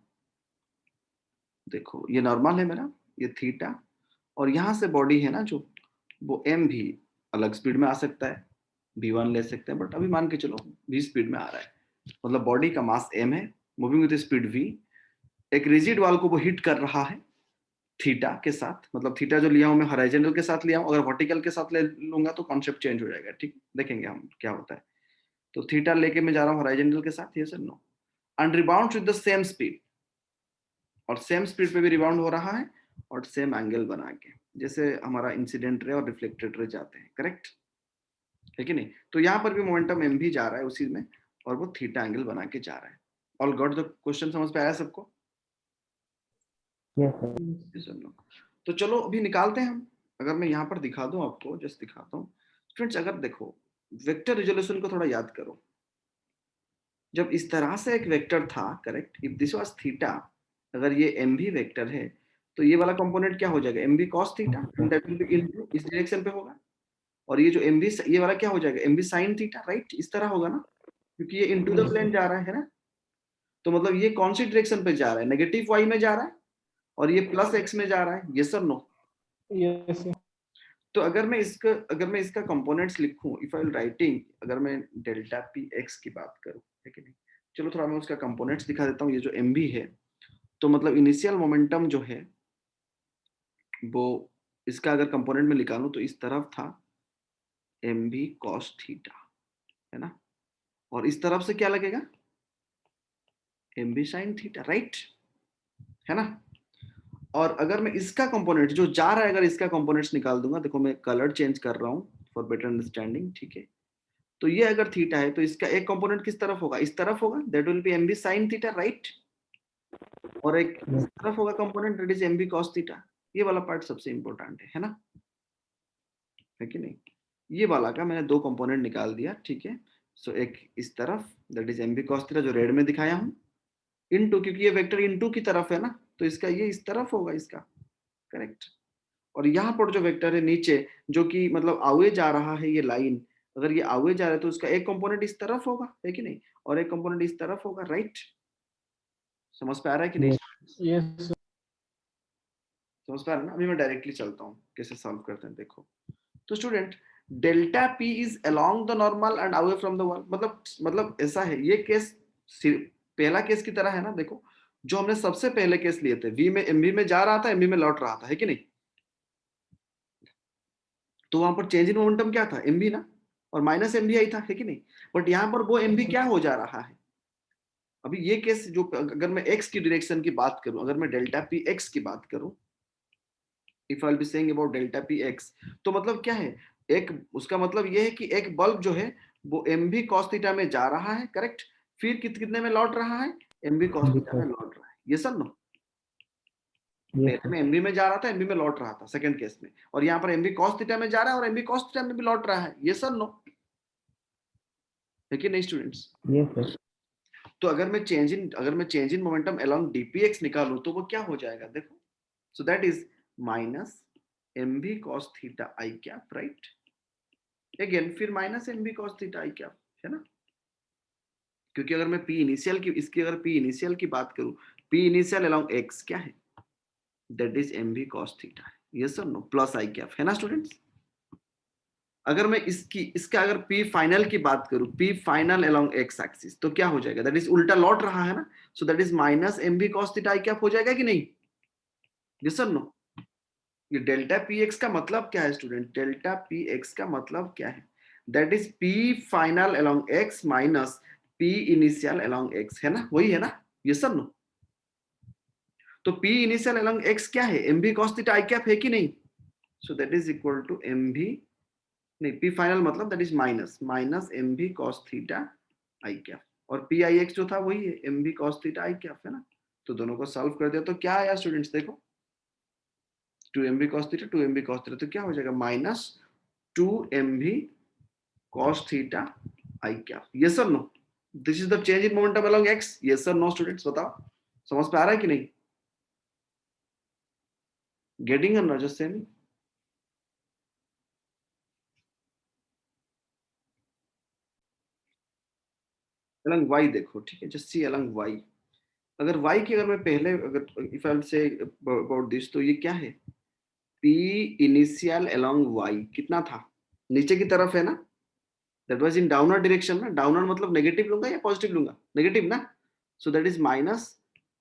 देखो ये नॉर्मल है मेरा, ये थीटा, और यहाँ से बॉडी है ना जो, वो एम भी अलग स्पीड में आ सकता है, v1 ले सकते हैं, बट अभी मान के चलो v स्पीड में आ रहा है, मतलब बॉडी का मास m है, मूविंग विद स्पीड v, एक रिजिड वॉल को वो हिट कर रहा है थीटा के साथ, मतलब थीटा जो लिया हूं मैं हॉराइजॉन्टल के साथ लिया हूं, अगर वर्टिकल के साथ ले लूंगा तो कॉन्सेप्ट चेंज हो जाएगा। ठीक, देखेंगे हम क्या होता है। तो थीटा लेके मैं जा रहा हूं हॉराइजॉन्टल के साथ, यस और no, and rebound with the same speed, और सेम स्पीड पे भी रिबाउंड हो रहा है, और सेम एंगल बना के, जैसे हमारा इंसिडेंट रे और रिफ्लेक्टेड रे जाते हैं, करेक्ट है कि नहीं? तो यहाँ पर भी मोमेंटम m भी जा रहा है उसी में, और वो थीटा एंगल बना के जा रहा है। All got the question? समझ पे आया सबको? Yes, sir. Yes or no? तो चलो अभी निकालते हैं हम। अगर मैं यहाँ पर दिखा दूं आपको, जस्ट दिखाता हूँ स्टूडेंट्स, अगर देखो वेक्टर रिजोल्यूशन को थोड़ा याद करो, जब इस तरह से एक वेक्टर था, correct, if this was theta, अगर ये एम भी वेक्टर है, तो ये वाला कंपोनेंट क्या हो जाएगा? M B cos theta, and that will be into इस डायरेक्शन पे होगा, और ये जो एम बी, ये वाला क्या हो जाएगा? M B sine theta, right? इस तरह होगा ना, क्योंकि ये इनटू द प्लेन जा रहा है ना, तो मतलब ये कौन सी डायरेक्शन पे जा रहा है? नेगेटिव वाई में जा रहा है, और ये प्लस एक्स में जा रहा है, यस और नो? Yes, sir. तो अगर मैं इसका कंपोनेंट्स लिखूं, इफ आई राइटिंग, अगर मैं डेल्टा पी एक्स की बात करूं, है कि नहीं? चलो थोड़ा मैं उसका कंपोनेंट्स दिखा देता हूं। ये जो एम बी है, तो मतलब इनिशियल मोमेंटम जो है वो, इसका अगर कंपोनेंट में निकालूं तो इस तरफ था एम बी कॉस थीटा, है ना, और इस तरफ से क्या लगेगा? M B sine theta, right, है ना? और अगर मैं इसका कंपोनेंट जो जा रहा है, अगर इसका कंपोनेंट्स निकाल दूंगा, देखो मैं कलर चेंज कर रहा हूँ फॉर बेटर अंडरस्टैंडिंग, ठीक है? तो ये अगर थीटा है, तो इसका एक कंपोनेंट किस तरफ होगा? इस तरफ होगा, that will be M B sine theta, right? और एक इस तरफ होगा component, that is M B cos theta. ये वाला पार्ट सबसे इंपॉर्टेंट है ना, है कि नहीं? ये वाला का मैंने दो कंपोनेंट निकाल दिया, ठीक है? सो एक इस तरफ, that is M B cos theta, जो रेड में दिखाया हूं, इनटू, क्योंकि ये वेक्टर इनटू की तरफ है ना, तो इसका ये इस तरफ होगा, इसका, करेक्ट? और यहाँ पर जो वेक्टर है नीचे, जो कि मतलब आगे जा रहा है, ये लाइन, अगर ये आगे जा रहा है तो उसका एक कंपोनेंट इस तरफ होगा, है कि नहीं, और एक कंपोनेंट इस तरफ होगा, राइट? समझ पे आ रहा है कि नहीं? Yes, sir. समझ पा रहे हैं ना? अभी मैं डायरेक्टली चलता हूँ कैसे सॉल्व करते हैं, देखो। तो student, delta P is along the normal and away from the wall, मतलब ऐसा है, ये केस पहला केस की तरह है ना। देखो जो हमने सबसे पहले केस लिए थे, वी में एमबी में जा रहा था, एमबी में लौट रहा था, है कि नहीं? तो वहां पर चेंज इन मोमेंटम क्या था? एमबी ना, और माइनस एमबी आई था, है कि नहीं? बट यहाँ पर वो एमबी क्या हो जा रहा है? अभी ये केस जो, अगर मैं एक्स की डायरेक्शन की बात करूं, अगर मैं डेल्टा पी एक्स की बात करूं, if I will be saying about delta P x, तो मतलब क्या है? एक, उसका मतलब ये है कि एक बल्ब जो है वो एम बी कॉस थीटा में जा रहा है, करेक्ट? फिर कितने में लौट रहा है? एम बी कॉस थीटा में लौट रहा है, ये सब नो। Yes, पहले में एमबी में जा रहा था, एमबी में लौट रहा था सेकंड केस में, और यहाँ पर एमबी कॉस थीटा में जा रहा है और एमबी कॉस थीटा में भी लौट रहा है, ये सब नो, है कि नहीं स्टूडेंट्स? yes, sir. तो अगर मैं change in momentum along DPX निकालूं, तो वो क्या हो जाएगा? देखो, so that is minus M B cos theta I cap, right? Again फिर minus M B cos theta I cap, है ना? क्योंकि अगर मैं पी इनिशियल की, इसकी अगर पी इनिशियल की बात करूं, पी इनिशियल अलोंग एक्स क्या है? That is M B cos theta, yes और नो, प्लस आई कैप, है ना स्टूडेंट्स? अगर मैं इसका अगर पी फाइनल की बात करूं, P final along x axis, तो क्या हो जाएगा? दैट इज उल्टा लौट रहा है ना, so that is minus M B cos theta I cap हो जाएगा कि नहीं? यस और नो? ये डेल्टा पी एक्स का मतलब क्या है स्टूडेंट? डेल्टा पी एक्स का मतलब क्या है? That is P final along x minus P initial along x, है ना? वही है ना? यस और नो? तो पी इनिशियल अलोंग एक्स क्या है? M B cos theta I cap, है कि नहीं? So that is equal to M B, नहीं पी फाइनल मतलब that is minus M B cos theta I cap, और पी आई एक्स जो था वही है M B cos theta I cap, है ना। तो दोनों को सॉल्व कर दिया तो क्या आया स्टूडेंट्स, देखो 2mb cos theta 2mb cos theta, तो क्या हो जाएगा minus 2mb cos theta I cap. Yes और no, this is the change in momentum along X. Yes और नो स्टूडेंट्स, बताओ समझ पे आ रहा है कि नहीं? Getting or not, just say me. Alang y देखो, ठीक है, जस्ट सी अलंग y। अगर y की अगर मैं पहले अगर if I say about this, तो ये क्या है, p इनिशियल अलॉन्ग y कितना था, नीचे की तरफ है ना, that was in downward direction ना। डाउनवर्ड मतलब नेगेटिव लूंगा या पॉजिटिव लूंगा, नेगेटिव ना। So that is minus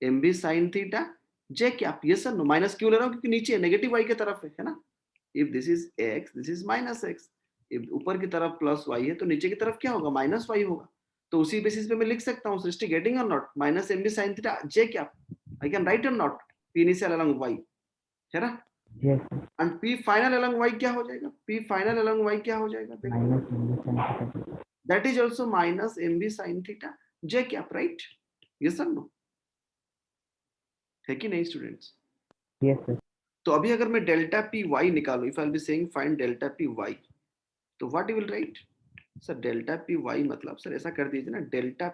M B sine theta J cap. ये सर नो, माइनस क्यों ले रहा हूँ, क्योंकि नीचे नेगेटिव y की तरफ है ना। If this is x, this is minus x। If ऊपर की तरफ प्लस y है तो नीचे की तरफ क्या होगा, माइनस y होगा। तो उसी बेसिस पे मैं लिख सकता हूँ सृष्टि, getting or not, minus M B sine theta J cap. I can write or not, P initial along y, है ना। Yes, sir. And P final along y क्या हो जाएगा, पी फाइनल अलॉन्ग y क्या हो जाएगा, देखो Minus MB sin theta. that is also minus mb sin theta j cap, right? yes or no, है कि नहीं स्टूडेंट्स? Yes, sir. तो अभी अगर मैं डेल्टा पी वाई निकालू, if I will be saying find delta P Y, तो what you will write sir, delta P Y मतलब सर ऐसा कर दीजिए ना, डेल्टा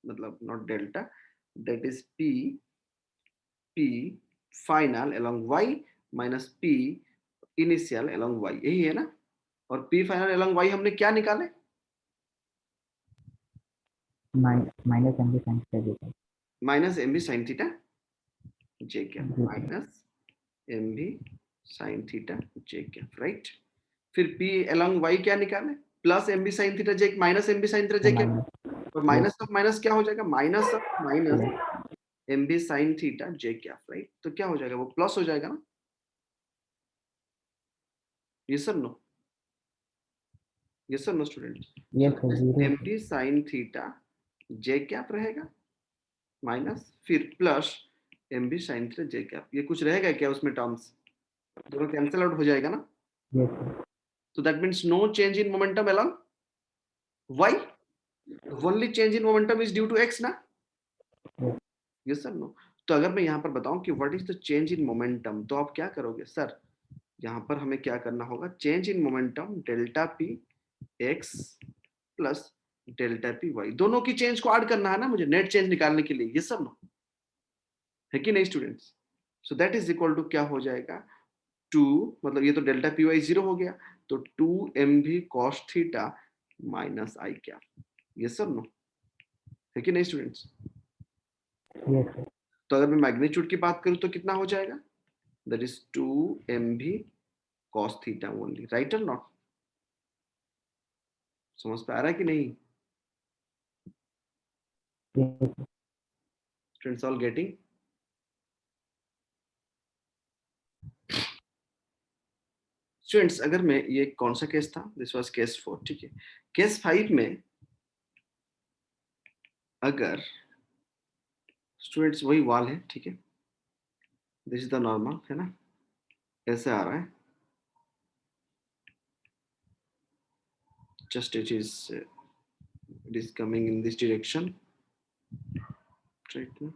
मतलब not delta, that is P P final along Y minus P initial along Y, यही है ना। और पी फाइनल अलोंग वाई हमने क्या निकाले, Minus MB sin theta. Minus M B sine theta J cap, Yes, sir. Minus M B sine theta J cap, right. फिर P along Y क्या निकाले, plus M B sine theta J, minus M B sine theta J cap, Minus. और Yes, minus of minus क्या हो जाएगा, minus of minus yes. M B sine theta J cap, right. तो क्या हो जाएगा, वो प्लस हो जाएगा ना। ये सर नो, ये sir no student. Yes, sir. Zero. M B sine theta J cap रहेगा माइनस फिर plus M B sine theta J cap, ये कुछ रहेगा क्या उसमें टर्म्स, दोनों कैंसिल आउट हो जाएगा ना। Yes, sir. So that means no change in momentum along y. Only change in momentum is due to x ना। Yes. yes sir no। तो अगर मैं यहाँ पर बताऊं कि what is the change in momentum, तो आप क्या करोगे सर, यहाँ पर हमें क्या करना होगा, change in momentum delta P X plus delta P Y, दोनों की चेंज को ऐड करना है ना मुझे, नेट चेंज निकालने के लिए। yes sir no, है कि नहीं students? So that is equal to क्या हो जाएगा, 2 मतलब ये तो डेल्टा पी वाई 0 हो गया, तो 2 M B cos theta minus आई क्या। यस सर नो, है कि नहीं स्टूडेंट्स? Yes, sir. तो अगर मैं मैग्नीट्यूड की बात करूं तो कितना हो जाएगा, that is 2 M B cos theta only, right or not? समझ पे आ रहा है कि नहीं Yes, sir. Students, all getting? Students अगर मैं, ये कौन सा केस था, दिस वाज केस 4, ठीक है। केस 5 में अगर स्टूडेंट्स वही वाल है, ठीक है, दिस इज द नॉर्मल, है ना, ऐसे आ रहा है, just it is coming in this direction, right now.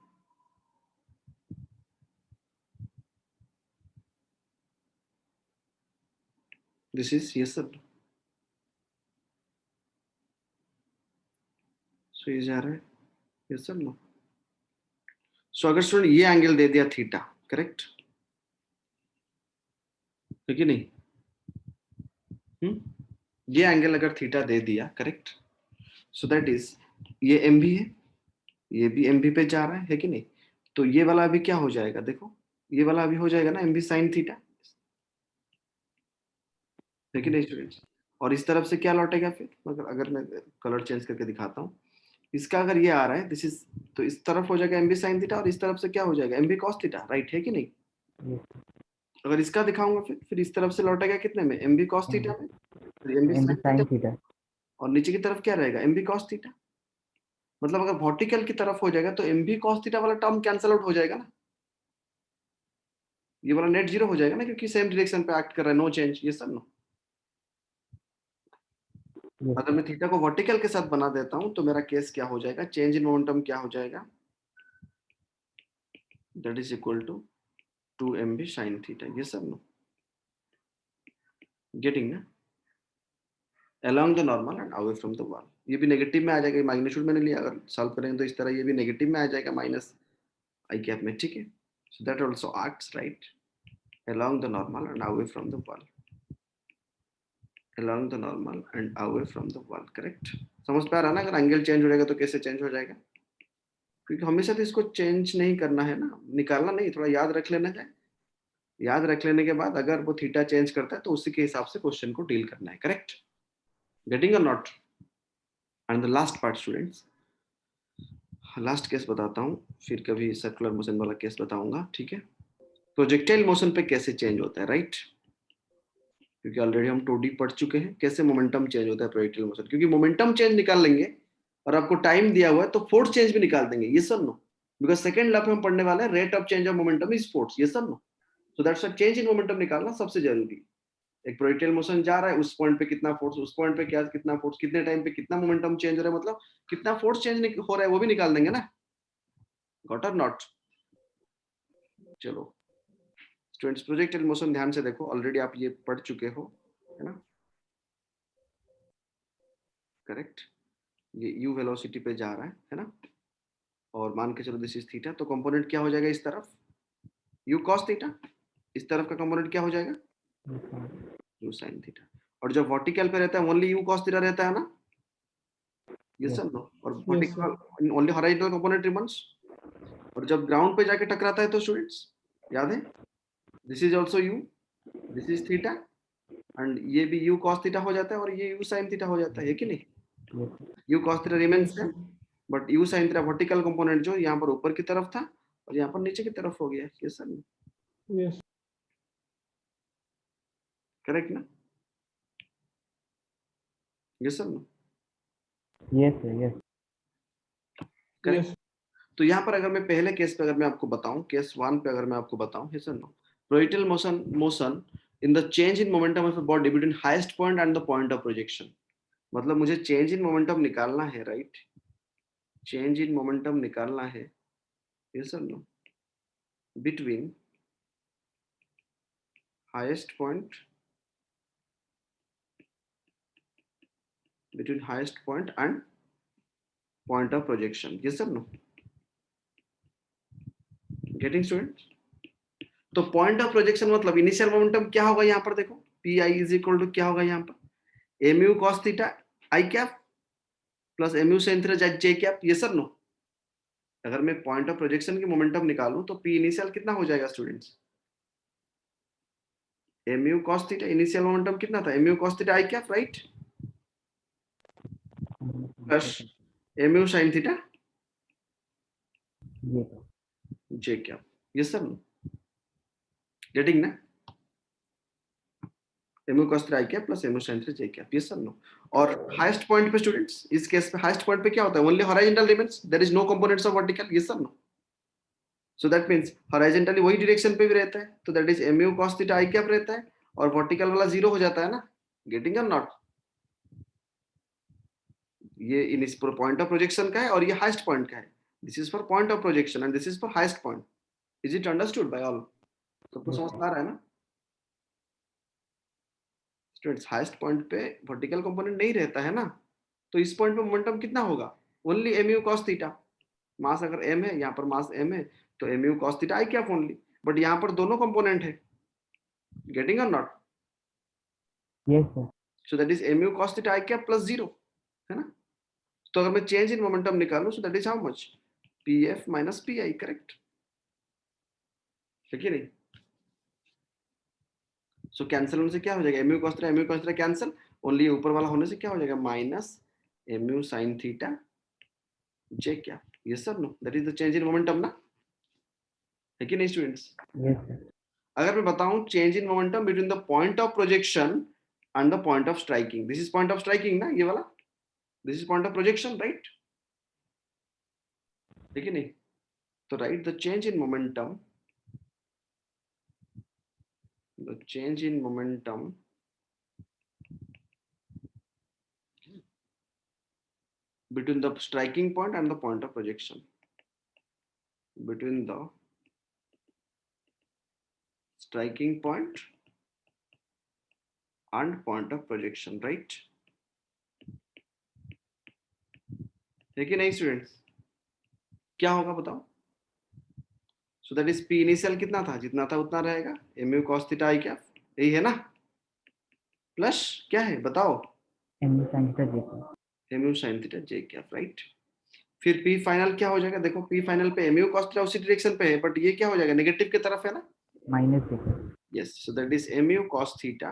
This is yes sir, so ये जा रहा है, yes sir no। so अगर स्टूडेंट ये एंगल दे दिया थीटा, करेक्ट है कि नहीं, ये एंगल अगर थीटा दे दिया, करेक्ट, सो दैट इज ये एम भी है, ये भी एम भी पे जा रहा है कि नहीं, तो ये वाला अभी क्या हो जाएगा, देखो ये वाला अभी हो जाएगा ना एम भी साइन थीटा, है कि नहीं स्टूडेंट्स? और इस तरफ से क्या लौटेगा फिर, अगर मैं कलर चेंज करके दिखाता हूँ, इसका अगर ये आ रहा है दिस इज, तो इस तरफ हो जाएगा एम बी साइन थीटा, और इस तरफ से क्या हो जाएगा M B cos theta, right है कि नहीं? Yes, sir. अगर इसका दिखाऊंगा फिर इस तरफ से लौटेगा कितने में, एम बी कॉस थीटा में, M B MB sine sin theta, theta. और नीचे की तरफ क्या रहेगा एम बी कॉस थीटा। मतलब अगर वर्टिकल की तरफ हो जाएगा तो एम बी कॉस थीटा वाला टर्म कैंसल आउट हो जाएगा ना। ये वाला नेट जीरो हो जाएगा ना, क्योंकि सेम डायरेक्शन पे एक्ट कर रहा है, नो चेंज, ये सब नो। yes, अगर मैं थीटा को वर्टिकल के साथ बना देता हूं तो मेरा केस क्या हो जाएगा, चेंज इन मोमेंटम क्या हो जाएगा, that is equal to 2mb sin theta, ये सब नो। गेटिंग ना, along the normal and away from the wall। ये भी नेगेटिव में आ जाएगा, मैग्नीट्यूड मैंने लिया, अगर सॉल्व करेंगे तो इस तरह ये भी नेगेटिव में आ जाएगा, माइनस आई कैप में, ठीक है। So that also acts right along the normal and away from the wall, along the normal and away from the wall, correct. समझ पा रहा ना, अगर एंगल चेंज हो जाएगा तो कैसे चेंज हो जाएगा, क्योंकि हमेशा तो इसको चेंज नहीं करना है ना, निकालना नहीं, थोड़ा याद रख लेना है। याद रख लेने के बाद अगर वो थीटा चेंज करता है तो उसी के हिसाब से क्वेश्चन को डील करना है, correct. Getting or not. And the last part students, last case बताता हूँ, फिर कभी सर्कुलर मोशन वाला केस बताऊंगा, ठीक है। प्रोजेक्टाइल मोशन पे कैसे चेंज होता है, राइट, क्योंकि ऑलरेडी हम 2D पढ़ चुके हैं कैसे मोमेंटम चेंज होता है प्रोजेक्टाइल मोशन, क्योंकि मोमेंटम चेंज निकाल लेंगे और आपको टाइम दिया हुआ है तो फोर्स चेंज भी निकाल देंगे, ये सब नो, बिकॉज सेकंड लॉ पे हम पढ़ने वाले हैं rate of change of momentum is force, ये सब no. So that's why change in momentum निकालना सबसे जरूरी है। एक प्रोजेक्टाइल मोशन जा रहा है, उस पॉइंट पे कितना फोर्स, उस पॉइंट पे क्या कितना फोर्स, कितने टाइम पे कितना मोमेंटम चेंज हो रहा है, मतलब कितना फोर्स चेंज हो रहा है वो भी निकाल देंगे ना, गॉट और नॉट। चलो स्टूडेंट्स, प्रोजेक्टाइल मोशन ध्यान से देखो, ऑलरेडी आप ये पढ़ चुके हो, है ना, करेक्ट। ये u वेलोसिटी पे जा रहा है ना, और मान के चलो दिस इज थीटा, तो कंपोनेंट क्या हो जाएगा इस तरफ, u cos थीटा, इस तरफ का कंपोनेंट क्या हो जाएगा, u sin थीटा। और जब वर्टिकल पे रहता है ओनली u cos थीटा रहता है ना, ये yes, सब नो, और Yes, sir. Vertical only horizontal component remains. और जब ग्राउंड पे जाके टकराता है तो स्टूडेंट्स याद है, this is also u, this is theta, and ये भी u cos थीटा हो जाता है और ये u sin थीटा हो जाता है कि नहीं, yes, u cos theta remains Yes, है, sir. But u sin theta vertical component जो यहाँ पर ऊपर की तरफ था और यहाँ पर नीचे की तरफ हो गया, ये सब Yes. करेक्ट ना, ये सब no, yes, sir, yes, correct. Yes. तो यहाँ पर अगर मैं पहले केस पे अगर मैं आपको बताऊं, केस 1 पे अगर मैं आपको बताऊं, ये सब no, projectile motion in the change in momentum of a body between highest point and the point of projection. मतलब मुझे चेंज इन मोमेंटम निकालना है, राइट, चेंज इन मोमेंटम निकालना है, ये सब no, between highest point, between highest point and point of projection, ये सब नो। गेटिंग स्टूडेंट, तो पॉइंट ऑफ प्रोजेक्शन मतलब इनिशियल मोमेंटम क्या होगा, यहाँ पर देखो P I is equal to क्या होगा, यहाँ पर M U cos theta I cap plus M U sine theta J cap, ये सब नो। अगर मैं पॉइंट ऑफ प्रोजेक्शन की मोमेंटम निकालूं तो पी इनिशियल कितना हो जाएगा students, M U cos theta, initial momentum कितना था, M U cos theta I cap, right, plus M U sine theta yes, J cap, ये सब नो। गेटिंग ना, M U cos theta I cap plus M U sin theta J cap, ये सब no. और highest point पे students, इस case पे highest point पे क्या होता है, only horizontal remains, there is no components of vertical, ये सब no. So that means horizontally वही डायरेक्शन पे भी रहता है, तो that is M U cos theta I cap रहता है, और वर्टिकल वाला जीरो हो जाता है ना। गेटिंग और नॉट, ये इन इस पॉइंट ऑफ प्रोजेक्शन का है और ये हाईएस्ट पॉइंट का है, this is for point of projection and this is for highest point. Is it understood by all, सबको yes, समझ में आ रहा है ना स्टूडेंट्स, हाईएस्ट पॉइंट पे वर्टिकल कंपोनेंट नहीं रहता है ना, तो इस पॉइंट पे मोमेंटम कितना होगा, only M U cos theta, mass अगर m है, यहाँ पर मास m है, तो M U cos theta I cap only, but यहाँ पर दोनों कंपोनेंट है। Getting or not, yes, sir, so that is M U cos theta I cap plus zero, है ना। तो अगर मैं चेंज इन मोमेंटम निकालूं, so that is how much, P F minus P I, correct है कि नहीं। सो कैंसिल होने से क्या हो जाएगा, M U cos theta cancel, only ऊपर वाला होने से क्या हो जाएगा, minus M U sine theta J cap, ये सब no, that is the change in momentum ना, है कि नहीं स्टूडेंट्स। yes, sir, अगर मैं बताऊं change in momentum between the point of projection and the point of striking, this is point of striking ना, ये वाला, this is point of projection, right, है कि नहीं। तो right the change in momentum the change in momentum between the striking point and the point of projection. Between the striking point and point of projection, right? है कि नहीं students? क्या होगा बताओ? सो दैट इज पी इनिशियल कितना था, जितना था उतना रहेगा, mu cos theta I cap, यही है ना? प्लस क्या है बताओ? mu sin theta j cap. mu sin theta j cap, right? फिर p फाइनल क्या हो जाएगा? देखो p फाइनल पे mu cos थीटा उसी डायरेक्शन पे है, बट ये क्या हो जाएगा? नेगेटिव की तरफ है ना? Minus j cap. Yes, so that is mu cos theta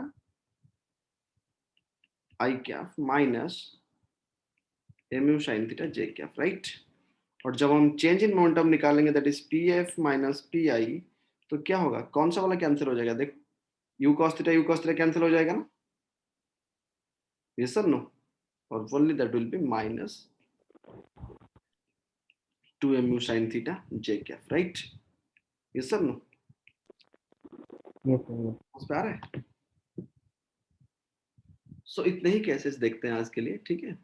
I cap minus mu sin theta j cap, right? और जब हम चेंज इन मोमेंटम निकालेंगे that is pf minus pi, तो क्या होगा? कौन सा वाला कैंसिल हो जाएगा? देखो u cos थीटा कैंसिल हो जाएगा ना? Yes sir no? और only that will be minus 2mu sin theta j cap, right? Yes sir no? Yes, sir. Yes. समझ में आ रहा है? सो इतने ही केसेस देखते हैं आज के लिए, ठीक है?